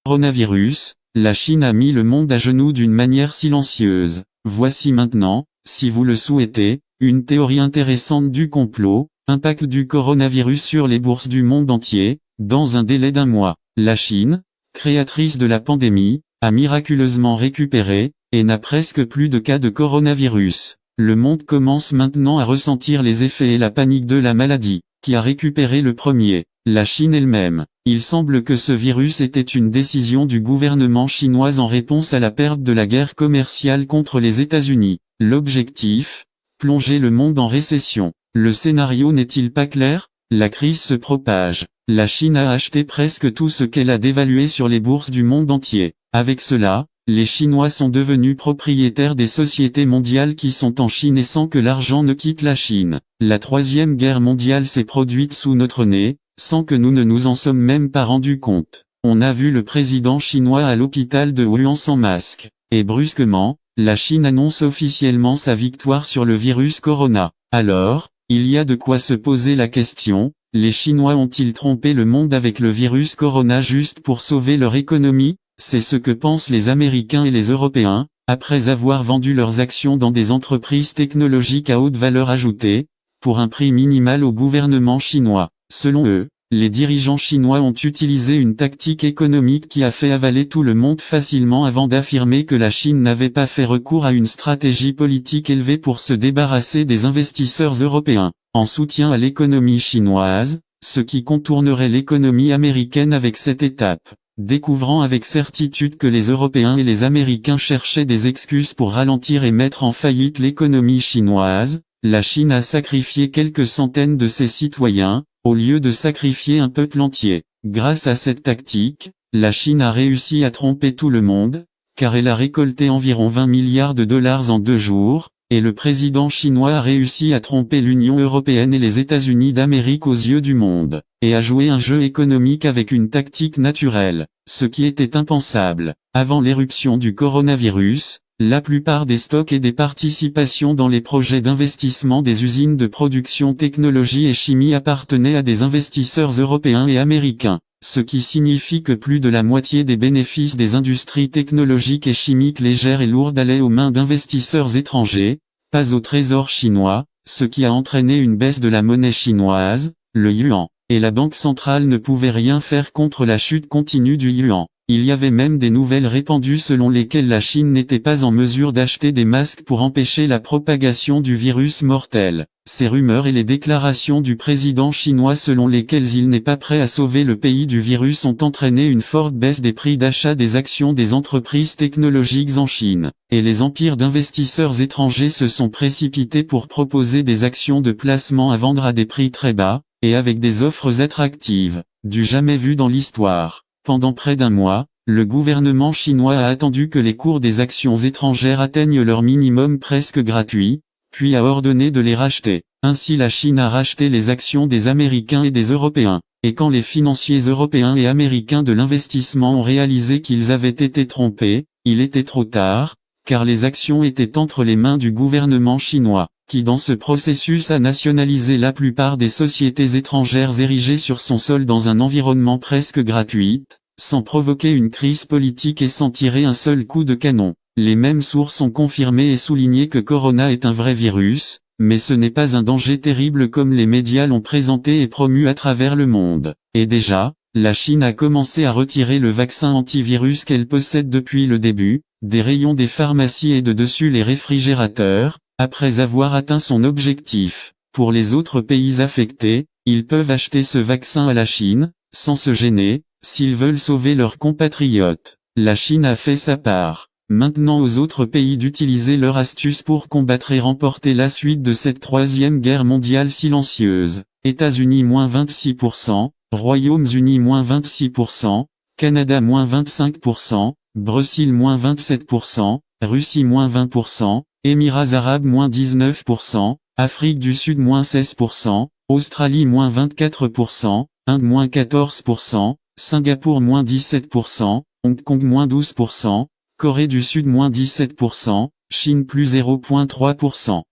Coronavirus, la Chine a mis le monde à genoux d'une manière silencieuse. Voici maintenant, si vous le souhaitez, une théorie intéressante du complot, impact du coronavirus sur les bourses du monde entier, dans un délai d'1 mois. La Chine, créatrice de la pandémie, a miraculeusement récupéré, et n'a presque plus de cas de coronavirus. Le monde commence maintenant à ressentir les effets et la panique de la maladie, qui a récupéré le premier, la Chine elle-même. Il semble que ce virus était une décision du gouvernement chinois en réponse à la perte de la guerre commerciale contre les États-Unis. L'objectif, plonger le monde en récession. Le scénario n'est-il pas clair? La crise se propage. La Chine a acheté presque tout ce qu'elle a dévalué sur les bourses du monde entier. Avec cela, les Chinois sont devenus propriétaires des sociétés mondiales qui sont en Chine et sans que l'argent ne quitte la Chine. La troisième guerre mondiale s'est produite sous notre nez, sans que nous ne nous en sommes même pas rendus compte. On a vu le président chinois à l'hôpital de Wuhan sans masque. Et brusquement, la Chine annonce officiellement sa victoire sur le virus corona. Alors, il y a de quoi se poser la question, les Chinois ont-ils trompé le monde avec le virus corona juste pour sauver leur économie? C'est ce que pensent les Américains et les Européens, après avoir vendu leurs actions dans des entreprises technologiques à haute valeur ajoutée, pour un prix minimal au gouvernement chinois. Selon eux, les dirigeants chinois ont utilisé une tactique économique qui a fait avaler tout le monde facilement avant d'affirmer que la Chine n'avait pas fait recours à une stratégie politique élevée pour se débarrasser des investisseurs européens, en soutien à l'économie chinoise, ce qui contournerait l'économie américaine avec cette étape. Découvrant avec certitude que les Européens et les Américains cherchaient des excuses pour ralentir et mettre en faillite l'économie chinoise, la Chine a sacrifié quelques centaines de ses citoyens, au lieu de sacrifier un peuple entier. Grâce à cette tactique, la Chine a réussi à tromper tout le monde, car elle a récolté environ 20 milliards de dollars en 2 jours, et le président chinois a réussi à tromper l'Union européenne et les États-Unis d'Amérique aux yeux du monde, et a joué un jeu économique avec une tactique naturelle, ce qui était impensable. Avant l'éruption du coronavirus, la plupart des stocks et des participations dans les projets d'investissement des usines de production technologie et chimie appartenaient à des investisseurs européens et américains, ce qui signifie que plus de la moitié des bénéfices des industries technologiques et chimiques légères et lourdes allaient aux mains d'investisseurs étrangers, pas au trésor chinois, ce qui a entraîné une baisse de la monnaie chinoise, le yuan, et la banque centrale ne pouvait rien faire contre la chute continue du yuan. Il y avait même des nouvelles répandues selon lesquelles la Chine n'était pas en mesure d'acheter des masques pour empêcher la propagation du virus mortel. Ces rumeurs et les déclarations du président chinois selon lesquelles il n'est pas prêt à sauver le pays du virus ont entraîné une forte baisse des prix d'achat des actions des entreprises technologiques en Chine, et les empires d'investisseurs étrangers se sont précipités pour proposer des actions de placement à vendre à des prix très bas, et avec des offres attractives, du jamais vu dans l'histoire. Pendant près d'1 mois, le gouvernement chinois a attendu que les cours des actions étrangères atteignent leur minimum presque gratuit, puis a ordonné de les racheter. Ainsi la Chine a racheté les actions des Américains et des Européens. Et quand les financiers européens et américains de l'investissement ont réalisé qu'ils avaient été trompés, il était trop tard, car les actions étaient entre les mains du gouvernement chinois, qui dans ce processus a nationalisé la plupart des sociétés étrangères érigées sur son sol dans un environnement presque gratuit, sans provoquer une crise politique et sans tirer un seul coup de canon. Les mêmes sources ont confirmé et souligné que Corona est un vrai virus, mais ce n'est pas un danger terrible comme les médias l'ont présenté et promu à travers le monde. Et déjà, la Chine a commencé à retirer le vaccin antivirus qu'elle possède depuis le début, des rayons des pharmacies et de dessus les réfrigérateurs, après avoir atteint son objectif. Pour les autres pays affectés, ils peuvent acheter ce vaccin à la Chine, sans se gêner, s'ils veulent sauver leurs compatriotes. La Chine a fait sa part. Maintenant aux autres pays d'utiliser leur astuce pour combattre et remporter la suite de cette troisième guerre mondiale silencieuse. États-Unis -26%, Royaumes-Unis -26%, Canada -25%, Brésil -27%, Russie -20%, Émirats arabes -19%, Afrique du Sud -16%, Australie -24%, Inde -14%, Singapour -17%, Hong Kong -12%, Corée du Sud -17%, Chine +0,3%.